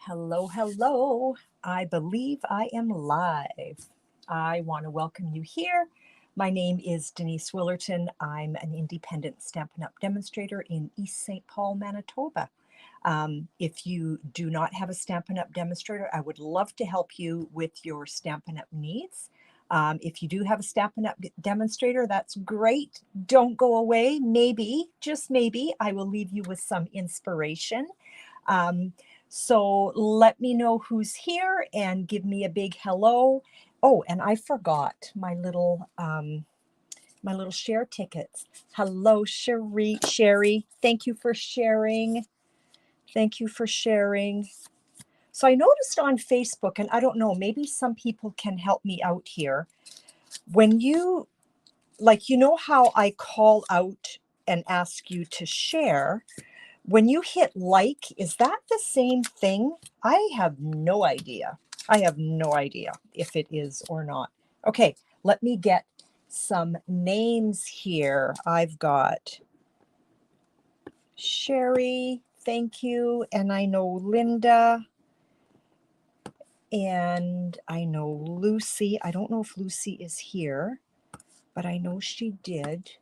Hello, hello. I believe I am live. I want to welcome you here. My name is Denise Willerton. I'm an independent Stampin' Up! Demonstrator in East St. Paul, Manitoba. If you do not have a Stampin' Up! Demonstrator, I would love to help you with your Stampin' Up! Needs. If you do have a Stampin' Up! Demonstrator, that's great. Don't go away. Maybe, just maybe, I will leave you with some inspiration. So let me know who's here and give me a big hello. Oh, and I forgot my little share tickets. Hello, Sherry. Thank you for sharing. Thank you for sharing. So I noticed on Facebook, and I don't know, maybe some people can help me out here. When you, you know how I call out and ask you to share, when you hit like, is that the same thing? I have no idea. I have no idea if it is or not. Okay, let me get some names here. I've got Sherry, thank you. And I know Linda. And I know Lucy. I don't know if Lucy is here, but I know she did.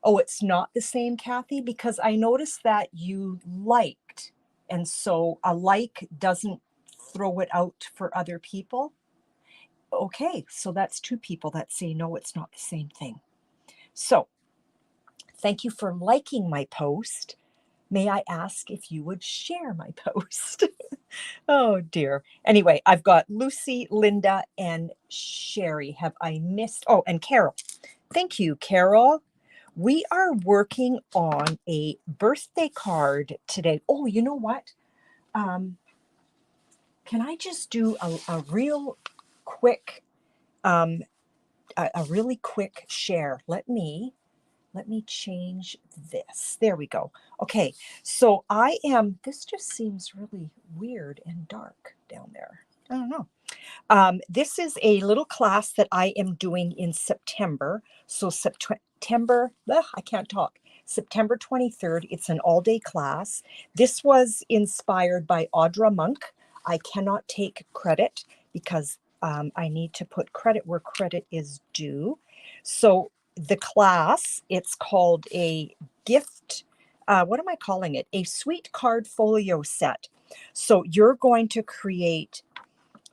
Oh, it's not the same, Kathy, because I noticed that you liked. And so a like doesn't throw it out for other people. Okay, so that's two people that say, no, it's not the same thing. So thank you for liking my post. May I ask if you would share my post? Oh dear. Anyway, I've got Lucy, Linda, and Sherry. Have I missed? Oh, and Carol. Thank you, Carol. We are working on a birthday card today. Oh, you know what? Can I just do a real quick, a really quick share? Let me change this. There we go. Okay, so this just seems really weird and dark down there. I don't know. This is a little class that I am doing in September. So September, I can't talk. September 23rd, it's an all-day class. This was inspired by Audra Monk. I cannot take credit because I need to put credit where credit is due. So the class, it's called a gift, what am I calling it? A sweet card folio set. So you're going to create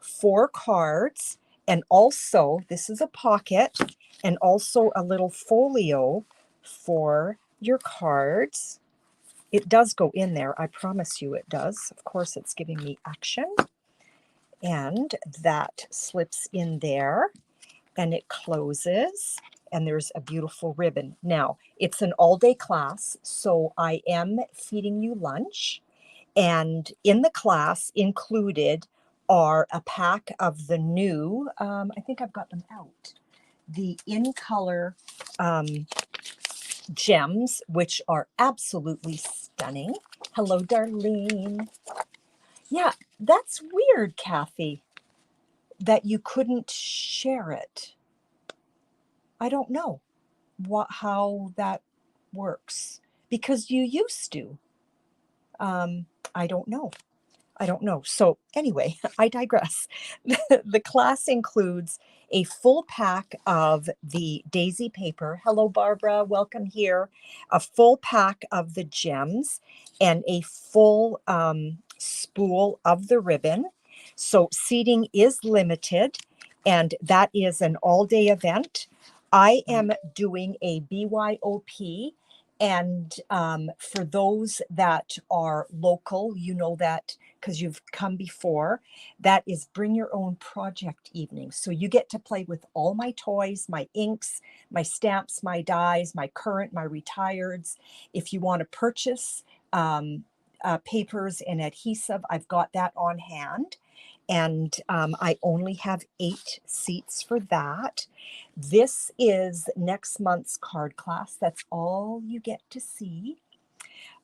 4 cards, and also this is a pocket and also a little folio for your cards. It does go in there. I promise you it does. Of course, it's giving me action. And that slips in there and it closes. And there's a beautiful ribbon. Now, it's an all-day class, so I am feeding you lunch. And in the class included are a pack of the new, I think I've got them out, the in color gems, which are absolutely stunning. Hello, Darlene. Yeah, that's weird, Kathy, that you couldn't share it. I don't know how that works because you used to. I don't know. So anyway, I digress. The class includes a full pack of the daisy paper. Hello, Barbara. Welcome here. A full pack of the gems and a full spool of the ribbon. So seating is limited, and that is an all-day event. I am doing a BYOP. And for those that are local, you know that because you've come before, that is bring your own project evening. So you get to play with all my toys, my inks, my stamps, my dies, my current, my retireds. If you want to purchase papers and adhesive, I've got that on hand. And I only have 8 seats for that. This is next month's card class. That's all you get to see.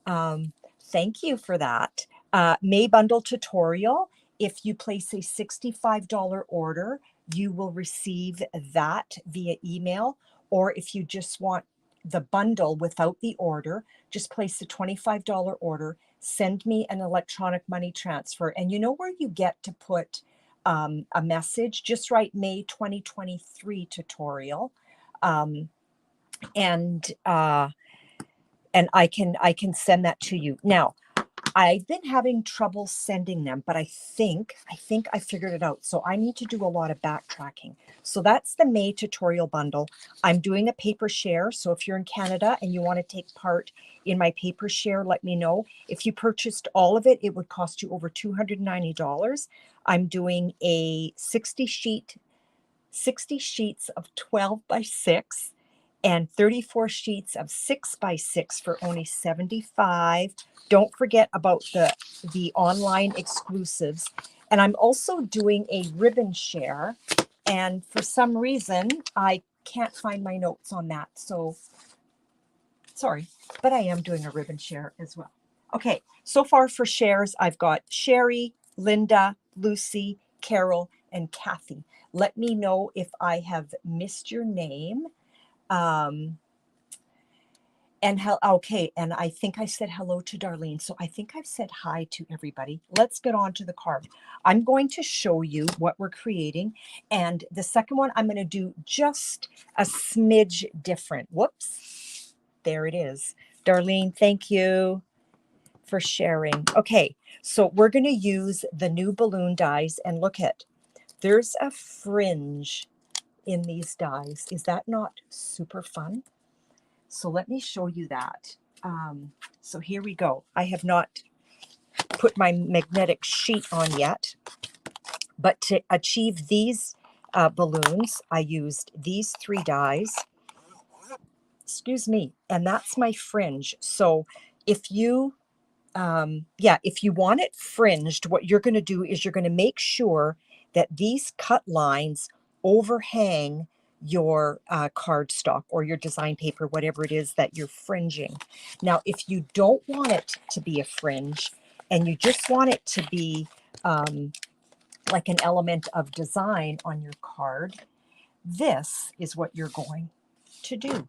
Thank you for that. May bundle tutorial. If you place a $65 order, you will receive that via email. Or if you just want the bundle without the order, just place a $25 order. send me an electronic money transfer. And you know where you get to put a message? Just write May 2023 tutorial. And I can send that to you. Now, I've been having trouble sending them, but I think I figured it out. So I need to do a lot of backtracking. So that's the May tutorial bundle. I'm doing a paper share. So if you're in Canada and you want to take part in my paper share, let me know. If you purchased all of it, it would cost you over $290. I'm doing a 60 sheets of 12 by 6 and 34 sheets of 6 by 6 for only $75. Don't forget about the online exclusives. And I'm also doing a ribbon share. And for some reason, I can't find my notes on that. So sorry, but I am doing a ribbon share as well. Okay, so far for shares, I've got Sherry, Linda, Lucy, Carol, and Kathy. Let me know if I have missed your name. Okay, and I think I said hello to Darlene. So I think I've said hi to everybody. Let's get on to the card. I'm going to show you what we're creating. And the second one, I'm going to do just a smidge different. Whoops. There it is. Darlene, thank you for sharing. Okay, so we're going to use the new balloon dies, and look at, there's a fringe in these dies. Is that not super fun? So let me show you that. So here we go. I have not put my magnetic sheet on yet, but to achieve these balloons, I used these 3 dies. Excuse me, and that's my fringe. So if you, if you want it fringed, what you're going to do is you're going to make sure that these cut lines overhang your cardstock or your design paper, whatever it is that you're fringing. Now, if you don't want it to be a fringe and you just want it to be like an element of design on your card, this is what you're going to do.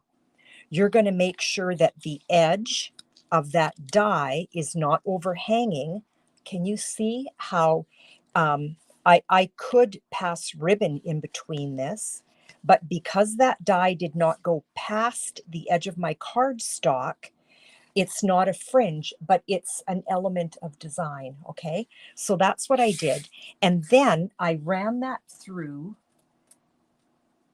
You're going to make sure that the edge of that die is not overhanging. Can you see how I could pass ribbon in between this, but because that die did not go past the edge of my cardstock, it's not a fringe, but it's an element of design, okay? So that's what I did. And then I ran that through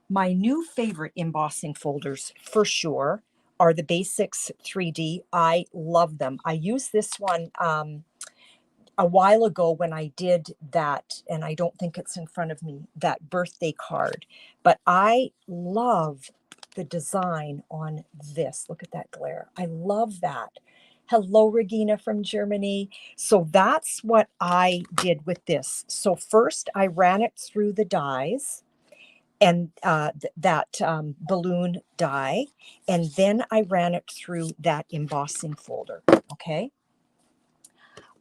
my new favorite embossing folders, for sure, are the Basics 3D. I love them. I used this one a while ago when I did that, and I don't think it's in front of me, that birthday card. But I love the design on this. Look at that glare. I love that. Hello, Regina from Germany. So that's what I did with this. So first I ran it through the dies and that balloon die, and then I ran it through that embossing folder, okay?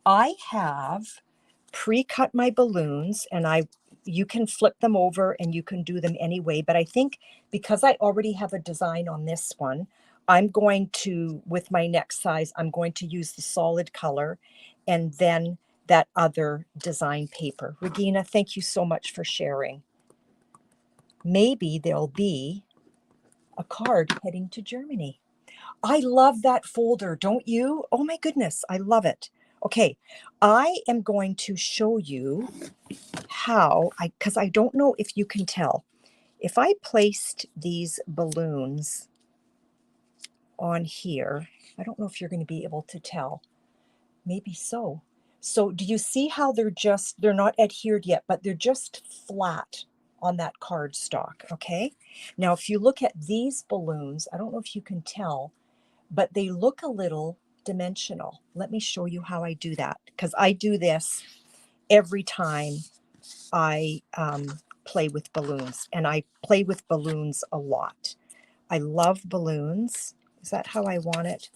I have pre-cut my balloons, and you can flip them over and you can do them anyway, but I think because I already have a design on this one, I'm going to, with my next size, I'm going to use the solid color and then that other design paper. Regina, thank you so much for sharing. Maybe there'll be a card heading to Germany. I love that folder, don't you? Oh my goodness, I love it. Okay, I am going to show you how, because I don't know if you can tell. If I placed these balloons on here, I don't know if you're going to be able to tell. Maybe so. So do you see how they're not adhered yet, but they're just flat on that cardstock, okay? Now, if you look at these balloons, I don't know if you can tell, but they look a little dimensional. Let me show you how I do that, because I do this every time I play with balloons, and I play with balloons a lot. I love balloons. Is that how I want it?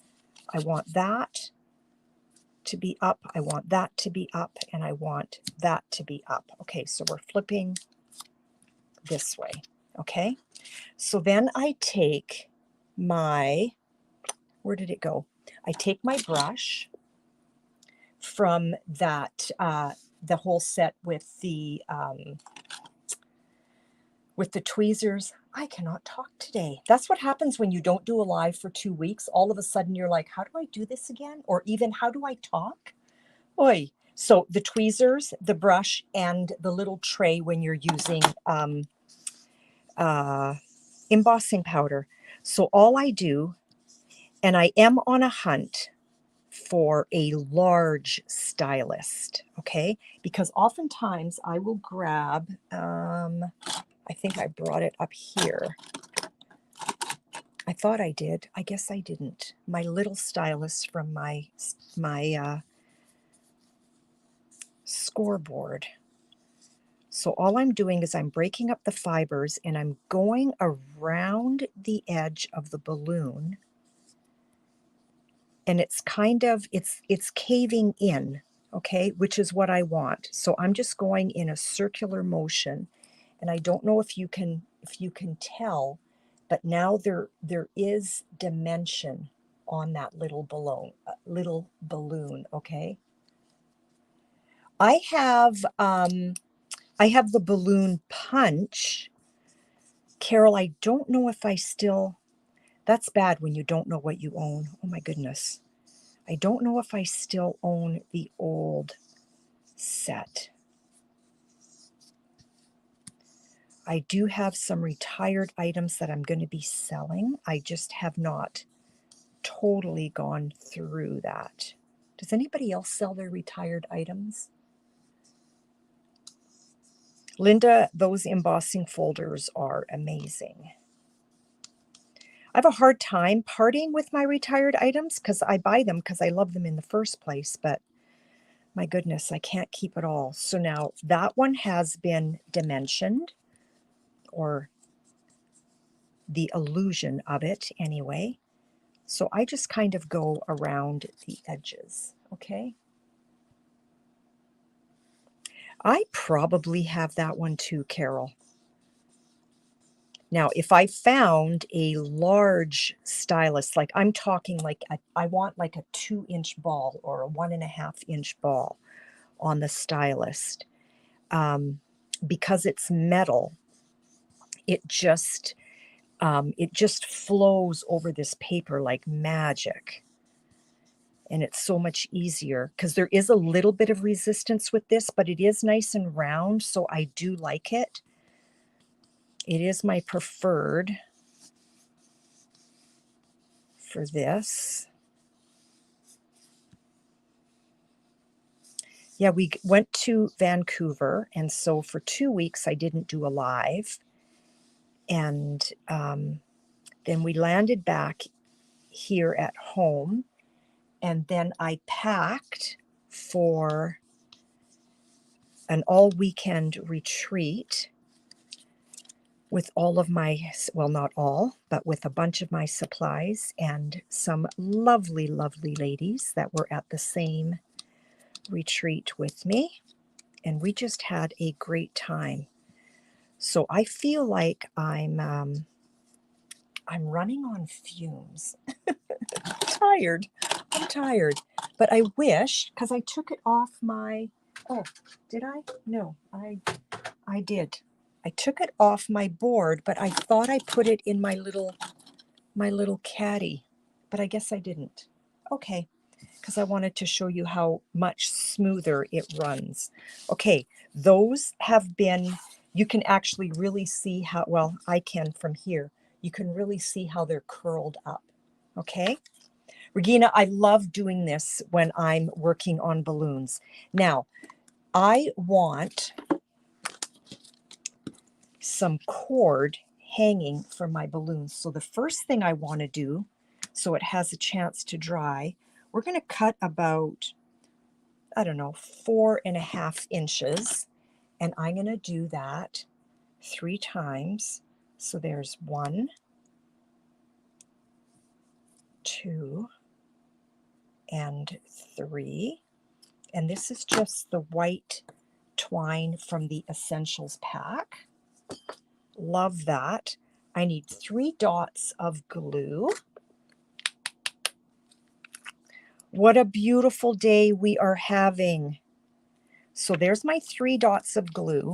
I want that to be up, I want that to be up, and I want that to be up. Okay, so we're flipping this way, okay? So then I take my, where did it go? I take my brush from that, the whole set with the tweezers. I cannot talk today. That's what happens when you don't do a live for 2 weeks. All of a sudden you're like, how do I do this again? Or even, how do I talk? Oy. So the tweezers, the brush, and the little tray when you're using embossing powder. So all I do, and I am on a hunt for a large stylist, okay? Because oftentimes I will grab, I think I brought it up here. I thought I did. I guess I didn't. My little stylus from my scoreboard. So all I'm doing is I'm breaking up the fibers and I'm going around the edge of the balloon, and it's kind of, it's caving in, okay, which is what I want. So I'm just going in a circular motion, and I don't know if you can tell, but now there is dimension on that little balloon, okay? I have the balloon punch. Carol, I don't know if I still, that's bad when you don't know what you own. Oh my goodness. I don't know if I still own the old set. I do have some retired items that I'm going to be selling. I just have not totally gone through that. Does anybody else sell their retired items? Linda, those embossing folders are amazing. I have a hard time parting with my retired items because I buy them because I love them in the first place, but my goodness, I can't keep it all. So now that one has been dimensioned, or the illusion of it anyway. So I just kind of go around the edges, okay? I probably have that one too, Carol. Now, if I found a large stylus, like I'm talking like I want like a 2-inch ball or a 1.5-inch ball on the stylus, because it's metal, it just flows over this paper like magic. And it's so much easier because there is a little bit of resistance with this, but it is nice and round, so I do like it. It is my preferred for this. Yeah, we went to Vancouver, and so for 2 weeks I didn't do a live. And then we landed back here at home, and then I packed for an all-weekend retreat with all of my, well, not all, but with a bunch of my supplies and some lovely, lovely ladies that were at the same retreat with me. And we just had a great time. So I feel like I'm running on fumes. I'm tired. But I wish, because I took it off my, oh, did I? No, I did. I took it off my board, but I thought I put it in my little caddy, but I guess I didn't. Okay, because I wanted to show you how much smoother it runs. Okay, those have been, you can actually really see how, well, I can from here. You can really see how they're curled up. Okay, Regina, I love doing this when I'm working on balloons. Now, I want some cord hanging from my balloons. So the first thing I want to do, so it has a chance to dry, we're going to cut about, I don't know, 4.5 inches. And I'm going to do that 3 times. So there's 1, 2, and 3. And this is just the white twine from the Essentials pack. Love that. I need 3 dots of glue. What a beautiful day we are having. So there's my 3 dots of glue.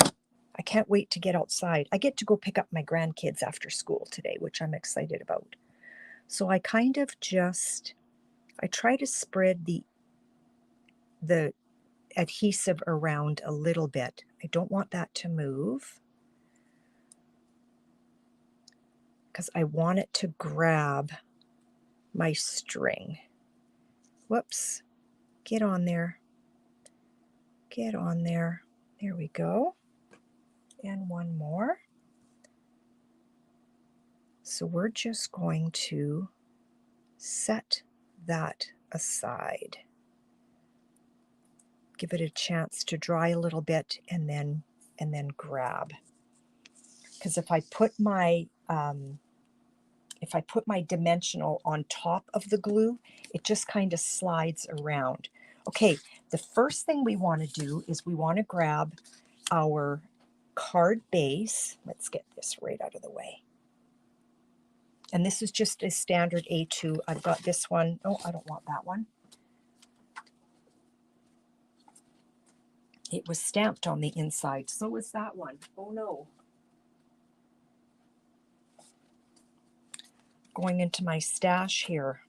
I can't wait to get outside. I get to go pick up my grandkids after school today, which I'm excited about. So I kind of just, I try to spread the adhesive around a little bit. I don't want that to move because I want it to grab my string. Whoops. Get on there. Get on there. There we go. And one more. So we're just going to set that aside. Give it a chance to dry a little bit and then grab. Because if I put my dimensional on top of the glue, it just kind of slides around. Okay, the first thing we want to do is we want to grab our card base. Let's get this right out of the way. And this is just a standard A2. I've got this one. Oh, I don't want that one. It was stamped on the inside. So was that one. Oh no. Going into my stash here.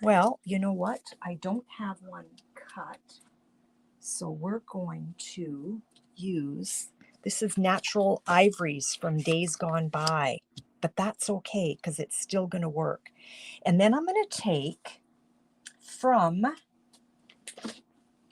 Well, you know what? I don't have one cut. So we're going to use, this is natural ivories from days gone by, but that's okay because it's still going to work. And then I'm going to take from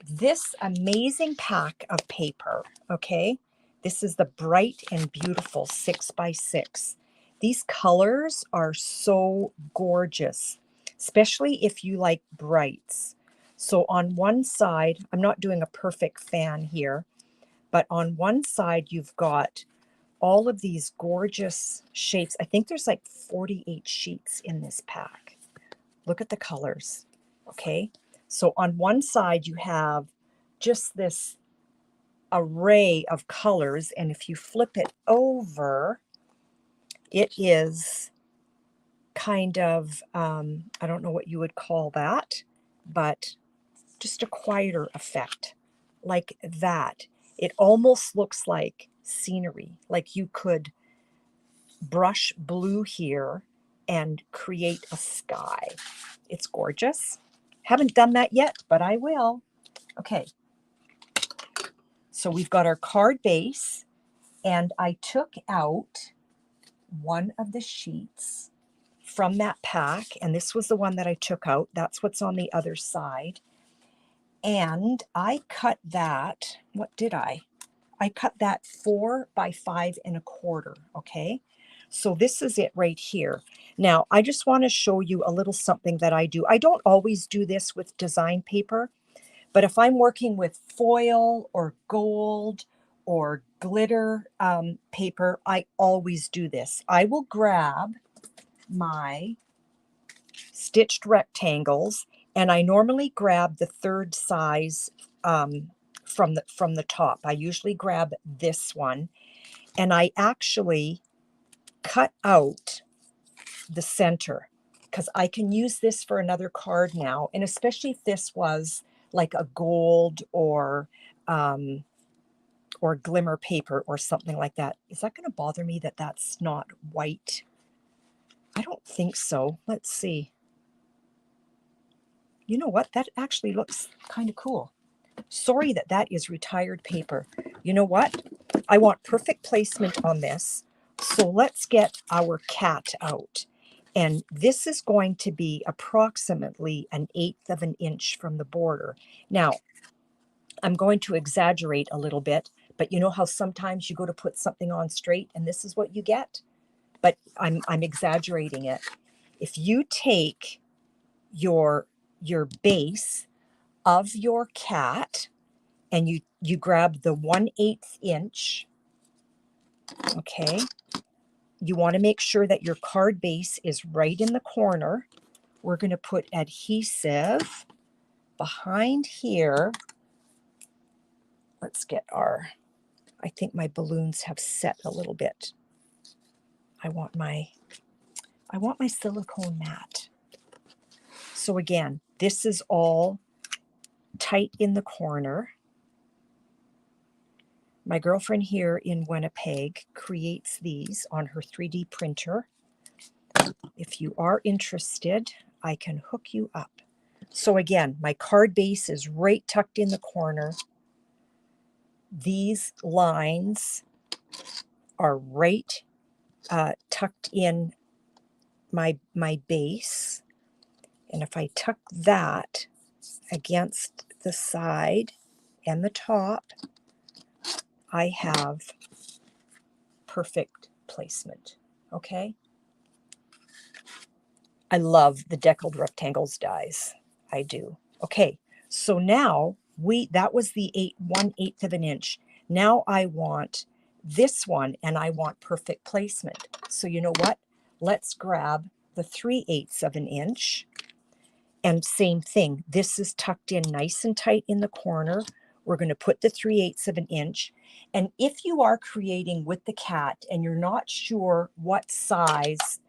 this amazing pack of paper, okay? This is the Bright and Beautiful 6x6. These colors are so gorgeous, especially if you like brights. So on one side, I'm not doing a perfect fan here, but on one side you've got all of these gorgeous shapes. I think there's like 48 sheets in this pack. Look at the colors, okay? So on one side you have just this array of colors, and if you flip it over, it is kind of, I don't know what you would call that, but just a quieter effect like that. It almost looks like scenery, like you could brush blue here and create a sky. It's gorgeous. Haven't done that yet, but I will. Okay. So we've got our card base, and I took out one of the sheets from that pack, and this was the one that I took out. That's what's on the other side. And I cut that, what did I? I cut that 4 by 5 1/4, okay? So this is it right here. Now, I just want to show you a little something that I do. I don't always do this with design paper, but if I'm working with foil or gold or glitter paper, I always do this. I will grab my stitched rectangles, and I normally grab the 3rd size from the top. I usually grab this one, and I actually cut out the center because I can use this for another card now, and especially if this was like a gold or glimmer paper or something like that. Is that going to bother me that that's not white? I don't think so. Let's see. You know what? That actually looks kind of cool. Sorry that that is retired paper. You know what? I want perfect placement on this. So let's get our cat out. And this is going to be approximately 1/8 of an inch from the border. Now, I'm going to exaggerate a little bit, but you know how sometimes you go to put something on straight and this is what you get? But I'm exaggerating it. If you take your base of your cat and you grab the 1/8 inch, okay, you want to make sure that your card base is right in the corner. We're going to put adhesive behind here. Let's get our, I think my balloons have set a little bit. I want my silicone mat. So again, this is all tight in the corner. My girlfriend here in Winnipeg creates these on her 3D printer. If you are interested, I can hook you up. So again, my card base is right tucked in the corner. These lines are right tucked in my base. And if I tuck that against the side and the top, I have perfect placement, okay? I love the deckled rectangles dies. I do. Okay, so now that was the 1/8 of an inch. Now I want this one, and I want perfect placement. So you know what? Let's grab the 3/8 of an inch. And same thing, this is tucked in nice and tight in the corner. We're going to put the 3/8 of an inch. And if you are creating with the cat and you're not sure what size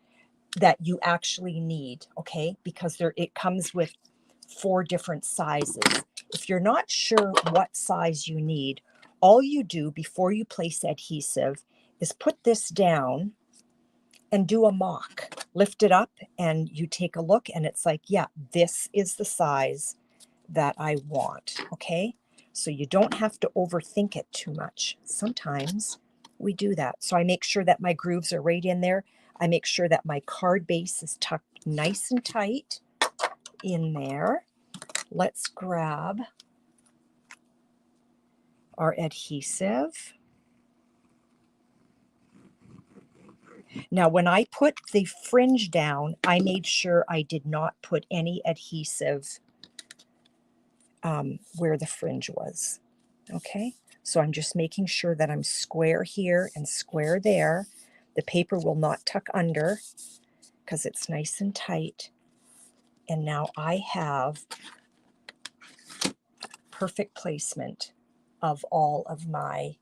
that you actually need, okay, because it comes with 4 different sizes. If you're not sure what size you need, all you do before you place adhesive is put this down and do a mock. Lift it up and you take a look and it's like, yeah, this is the size that I want, okay? So you don't have to overthink it too much. Sometimes we do that. So I make sure that my grooves are right in there. I make sure that my card base is tucked nice and tight in there. Let's grab our adhesive. Now, when I put the fringe down, I made sure I did not put any adhesive where the fringe was. Okay, so I'm just making sure that I'm square here and square there. The paper will not tuck under because it's nice and tight. And now I have perfect placement of all of my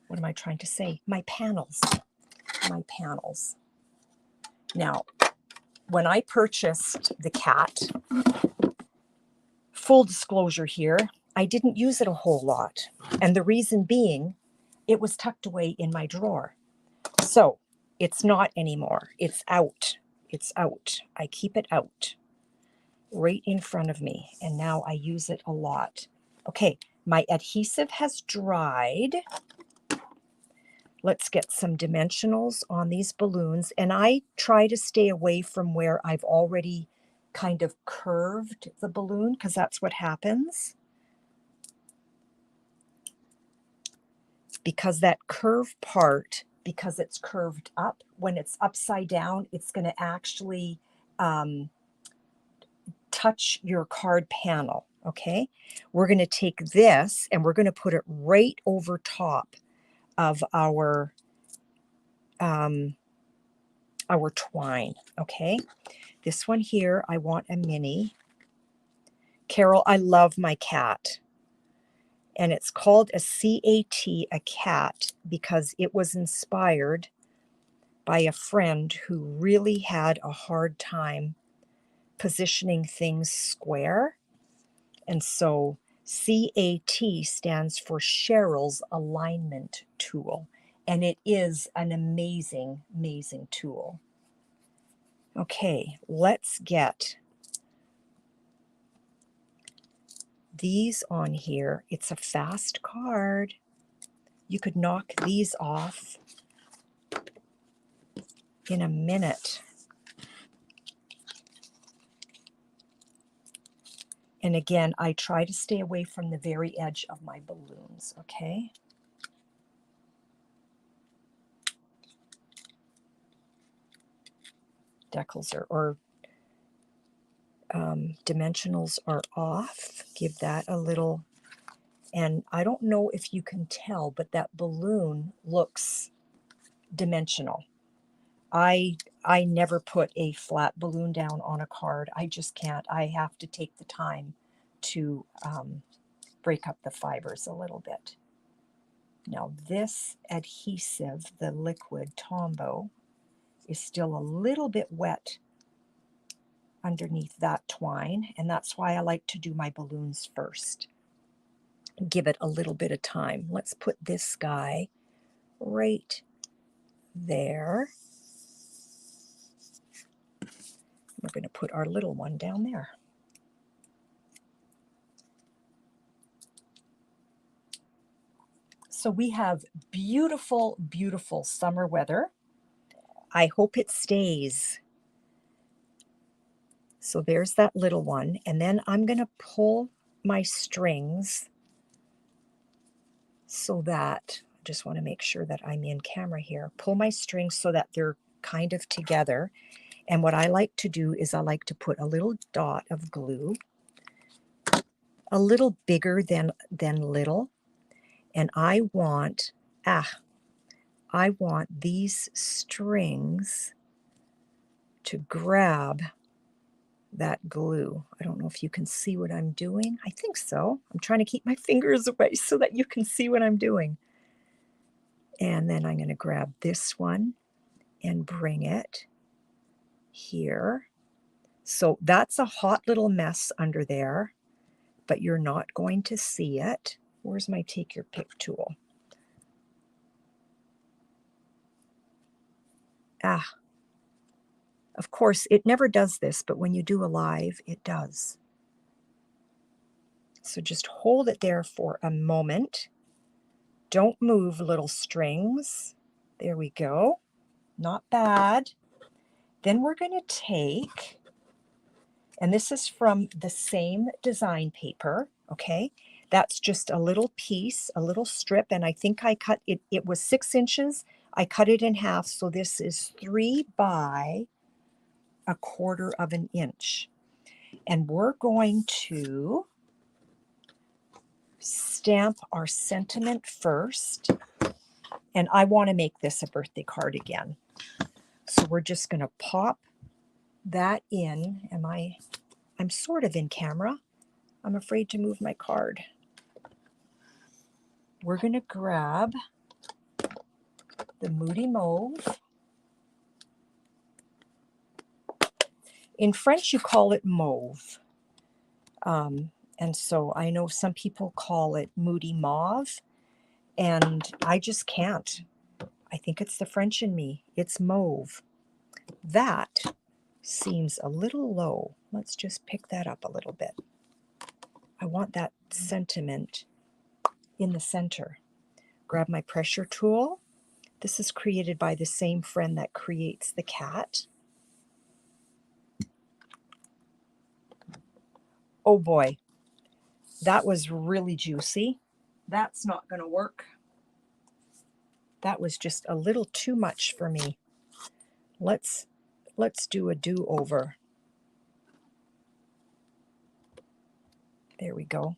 what am I trying to say? My panels. Now, when I purchased the cat, full disclosure here, I didn't use it a whole lot. And the reason being, it was tucked away in my drawer. So it's not anymore. It's out. It's out. I keep it out right in front of me. And now I use it a lot. Okay, my adhesive has dried. Let's get some dimensionals on these balloons. And I try to stay away from where I've already kind of curved the balloon, because that's what happens. Because that curved part, because it's curved up, when it's upside down, it's going to actually touch your card panel, okay? We're going to take this and we're going to put it right over top of our twine, okay? This one here, I want a mini. Carol, I love my cat. And it's called a CAT, a cat, because it was inspired by a friend who really had a hard time positioning things square. And so CAT stands for Cheryl's Alignment Tool. And it is an amazing, amazing tool. Okay, let's get these on here. It's a fast card. You could knock these off in a minute. And again, I try to stay away from the very edge of my balloons, okay? Decals or dimensionals are off. Give that a little, and I don't know if you can tell, but that balloon looks dimensional. I never put a flat balloon down on a card. I just can't. I have to take the time to break up the fibers a little bit. Now this adhesive, the liquid Tombow, is still a little bit wet underneath that twine, and that's why I like to do my balloons first. Give it a little bit of time. Let's put this guy right there. We're going to put our little one down there. So we have beautiful, beautiful summer weather. I hope it stays. So there's that little one. And then I'm going to pull my strings so that, I just want to make sure that I'm in camera here. Pull my strings so that they're kind of together. And what I like to do is I like to put a little dot of glue, a little bigger than little. And I want these strings to grab that glue. I don't know if you can see what I'm doing. I think so. I'm trying to keep my fingers away so that you can see what I'm doing. And then I'm going to grab this one and bring it here. So that's a hot little mess under there, but you're not going to see it. Where's my take your pick tool? Of course, it never does this, but when you do a live, it does. So just hold it there for a moment. Don't move, little strings. There we go. Not bad. Then we're going to take, and this is from the same design paper, okay? That's just a little piece, a little strip, and I think I cut it. It was 6 inches. I cut it in half, so this is 3 by 1/4 inch. And we're going to stamp our sentiment first. And I want to make this a birthday card again. So we're just going to pop that in. I'm sort of in camera. I'm afraid to move my card. We're going to grab the Moody Mauve. In French, you call it mauve. And so I know some people call it Moody Mauve, and I just can't. I think it's the French in me. It's mauve. That seems a little low. Let's just pick that up a little bit. I want that sentiment in the center. Grab my pressure tool. This is created by the same friend that creates the cat. Oh boy, that was really juicy. That's not going to work. That was just a little too much for me. Let's do a do-over. There we go.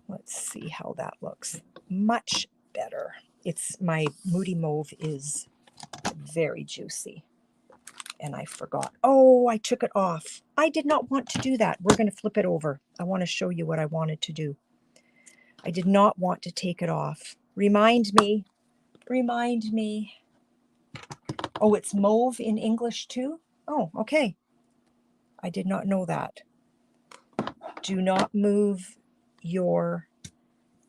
Let's see how that looks. Much better. My Moody Mauve is very juicy. And I forgot. Oh, I took it off. I did not want to do that. We're going to flip it over. I want to show you what I wanted to do. I did not want to take it off. Remind me. Remind me. Oh, it's mauve in English too? Oh, okay. I did not know that. Do not move your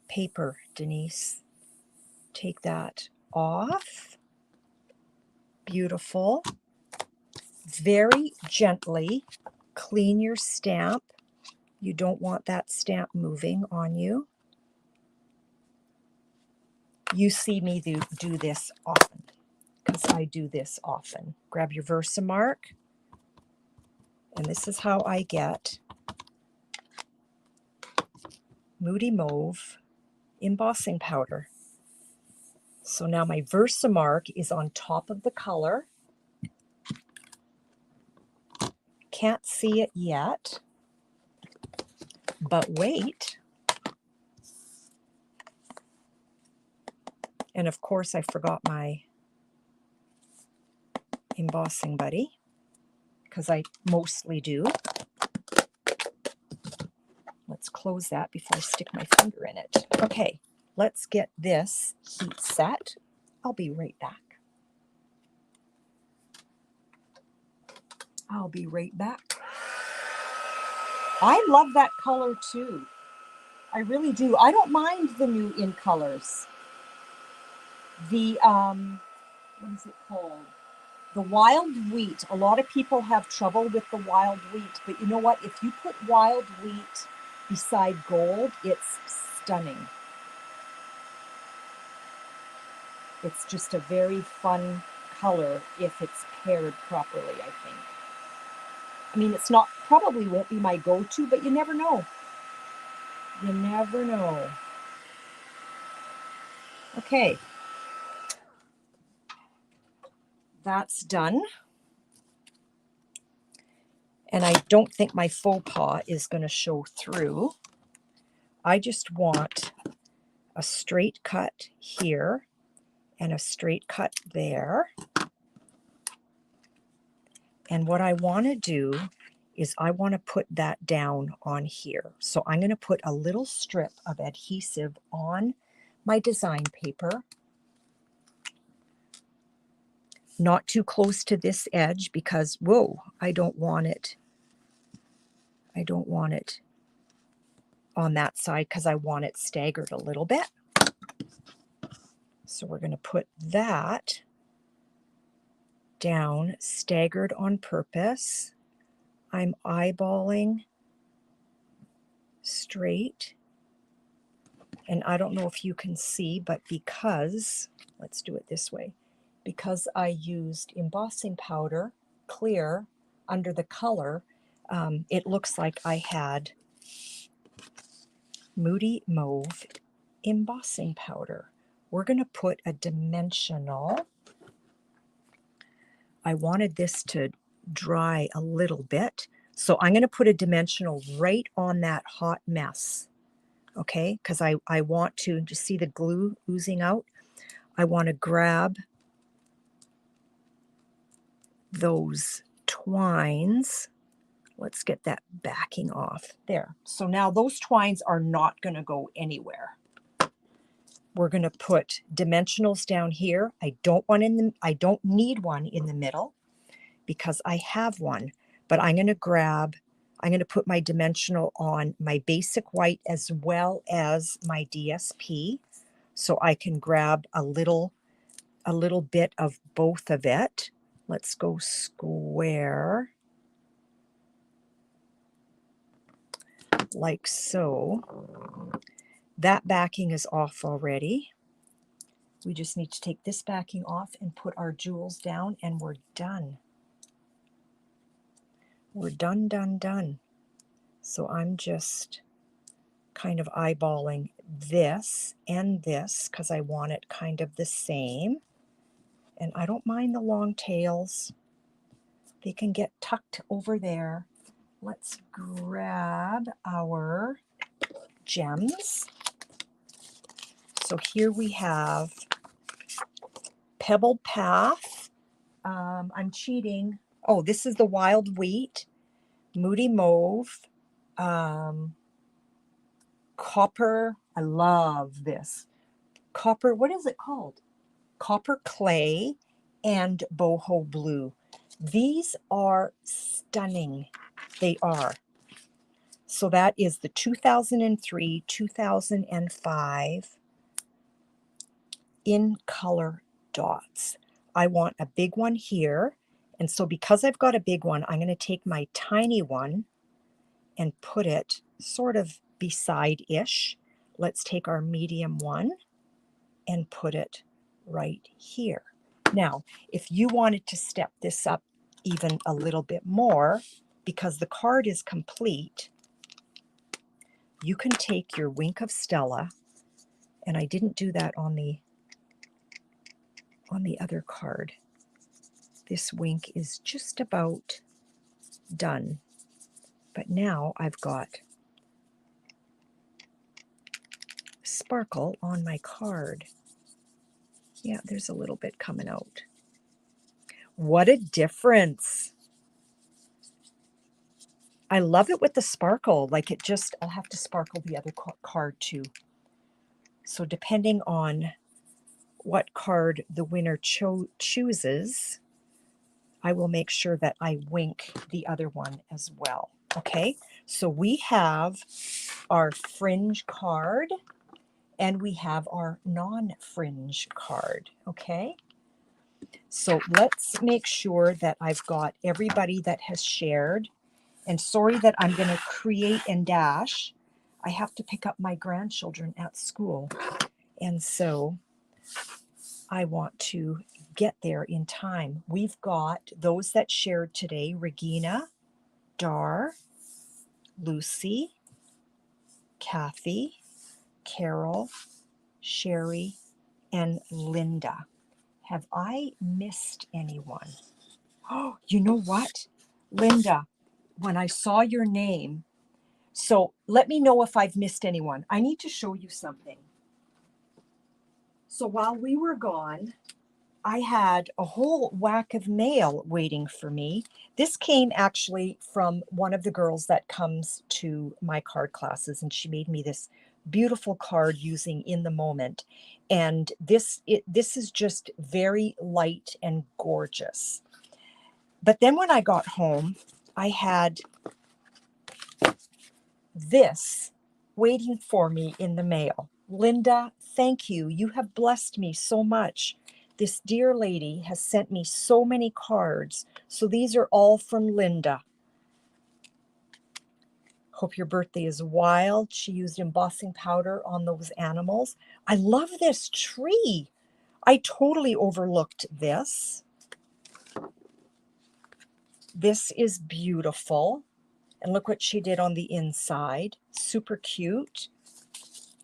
paper, Denise. Take that off. Beautiful. Very gently clean your stamp. You don't want that stamp moving on you. You see me do this often, because I do this often. Grab your Versamark, and this is how I get Moody Mauve embossing powder. So now my Versamark is on top of the color. Can't see it yet, but wait. And of course I forgot my embossing buddy, because I mostly do. Let's close that before I stick my finger in it. Okay, let's get this heat set. I'll be right back. I'll be right back. I love that color too. I really do. I don't mind the new in colors. The, what is it called? The wild wheat. A lot of people have trouble with the wild wheat, but you know what? If you put wild wheat beside gold, it's stunning. It's just a very fun color if it's paired properly, I think. I mean, it's not, probably won't be my go-to, but you never know. You never know. Okay. That's done. And I don't think my faux pas is going to show through. I just want a straight cut here and a straight cut there. And what I want to do is I want to put that down on here. So I'm going to put a little strip of adhesive on my design paper. Not too close to this edge because, whoa, I don't want it. I don't want it on that side because I want it staggered a little bit. So we're going to put that down, staggered on purpose. I'm eyeballing straight. And I don't know if you can see, but because, let's do it this way, because I used embossing powder, clear, under the color, it looks like I had Moody Mauve embossing powder. We're going to put a dimensional. I wanted this to dry a little bit, so I'm going to put a dimensional right on that hot mess. Okay, because I want to just see the glue oozing out. I want to grab those twines. Let's get that backing off there. So now those twines are not going to go anywhere. We're going to put dimensionals down here. I don't need one in the middle because I have one, but I'm going to put my dimensional on my basic white as well as my DSP, so I can grab a little bit of both of it. Let's go square, like so. That backing is off already. We just need to take this backing off and put our jewels down, and we're done. We're done, done, done. So I'm just kind of eyeballing this and this because I want it kind of the same. And I don't mind the long tails. They can get tucked over there. Let's grab our gems. So here we have Pebbled Path. I'm cheating. Oh, this is the Wild Wheat, Moody Mauve, Copper. I love this. Copper, what is it called? Copper Clay and Boho Blue. These are stunning. They are. So that is the 2003, 2005 in color dots. I want a big one here. And so because I've got a big one, I'm going to take my tiny one and put it sort of beside-ish. Let's take our medium one and put it right here. Now, if you wanted to step this up even a little bit more, because the card is complete, you can take your Wink of Stella, and I didn't do that on the other card. This wink is just about done, but now I've got sparkle on my card. Yeah, there's a little bit coming out. What a difference. I love it with the sparkle. Like it just, I'll have to sparkle the other card too. So depending on what card the winner chooses, I will make sure that I wink the other one as well. Okay, so we have our fringe card and we have our non-fringe card. Okay, so let's make sure that I've got everybody that has shared. And sorry that I'm going to create and dash. I have to pick up my grandchildren at school. And so I want to get there in time. We've got those that shared today: Regina, Dar, Lucy, Kathy, Carol, Sherry, and Linda. Have I missed anyone? Oh, you know what, Linda, when I saw your name, so let me know if I've missed anyone. I need to show you something. So while we were gone, I had a whole whack of mail waiting for me. This came actually from one of the girls that comes to my card classes, and she made me this beautiful card using In the Moment. And this is just very light and gorgeous. But then when I got home, I had this waiting for me in the mail. Linda, thank you. You have blessed me so much. This dear lady has sent me so many cards. So these are all from Linda. Hope your birthday is wild. She used embossing powder on those animals. I love this tree. I totally overlooked this. This is beautiful. And look what she did on the inside. Super cute.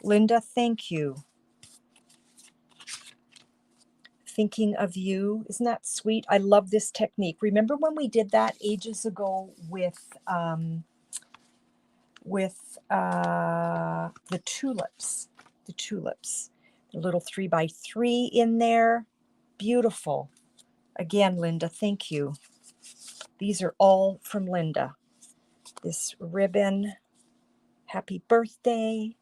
Linda, thank you. Thinking of you. Isn't that sweet? I love this technique. Remember when we did that ages ago with the tulips? The tulips. The little 3x3 in there. Beautiful. Again, Linda, thank you. These are all from Linda. This ribbon. Happy birthday.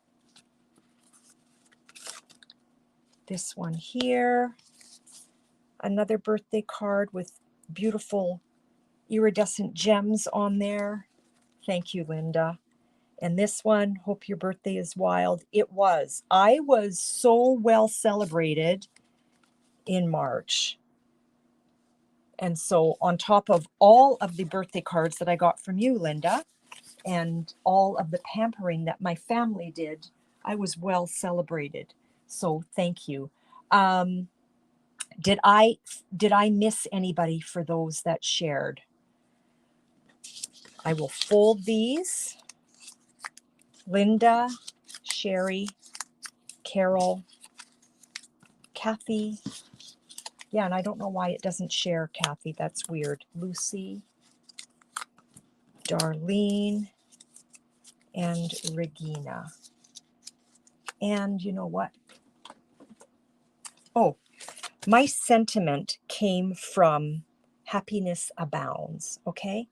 This one here. Another birthday card with beautiful iridescent gems on there. Thank you, Linda. And this one, hope your birthday is wild. It was. I was so well celebrated in March. And so on top of all of the birthday cards that I got from you, Linda, and all of the pampering that my family did, I was well celebrated. So thank you. Did I miss anybody for those that shared? I will fold these. Linda, Sherry, Carol, Kathy. Yeah, and I don't know why it doesn't share, Kathy. That's weird. Lucy, Darlene, and Regina. And you know what? Oh, my sentiment came from Happiness Abounds, okay?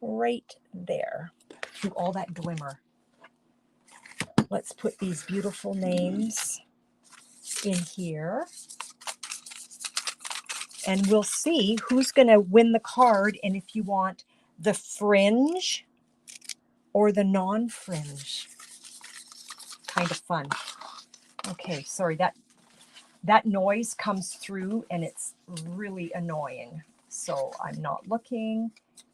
Right there, through all that glimmer. Let's put these beautiful names in here. And we'll see who's going to win the card, and if you want the fringe or the non-fringe. Kind of fun. Okay, sorry, that noise comes through and it's really annoying. So I'm not looking,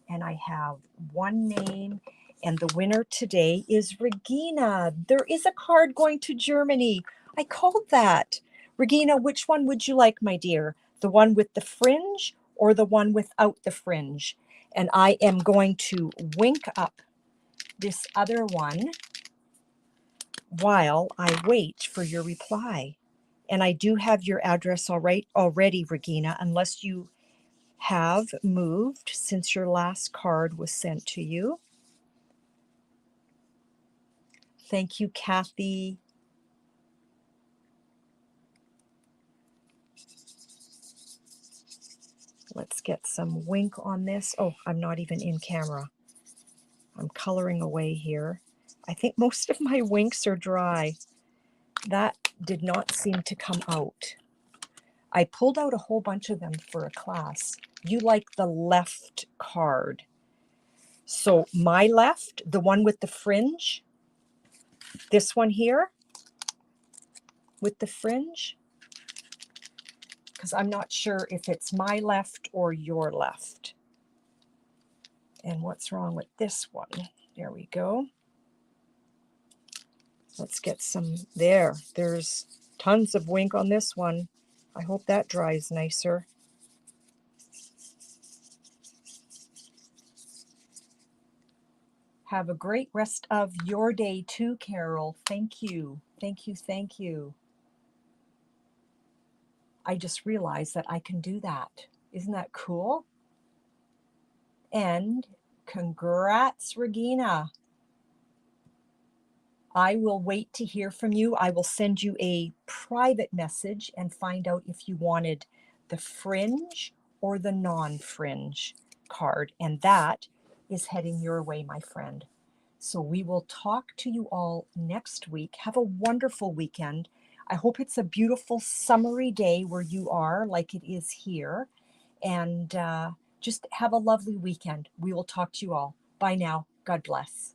and I have one name, and the winner today is Regina. There is a card going to Germany. I called that. Regina, which one would you like, my dear? The one with the fringe or the one without the fringe? And I am going to wink up this other one while I wait for your reply. And I do have your address already, Regina, unless you have moved since your last card was sent to you. Thank you, Kathy. Let's get some wink on this. Oh, I'm not even in camera. I'm coloring away here. I think most of my winks are dry. That did not seem to come out. I pulled out a whole bunch of them for a class. You like the left card. So my left, the one with the fringe, this one here with the fringe, because I'm not sure if it's my left or your left. And what's wrong with this one? There we go. Let's get some there. There's tons of wink on this one. I hope that dries nicer. Have a great rest of your day too, Carol. Thank you. Thank you. Thank you. I just realized that I can do that. Isn't that cool? And congrats, Regina. I will wait to hear from you. I will send you a private message and find out if you wanted the fringe or the non-fringe card. And that is heading your way, my friend. So we will talk to you all next week. Have a wonderful weekend. I hope it's a beautiful summery day where you are, like it is here. And just have a lovely weekend. We will talk to you all. Bye now. God bless.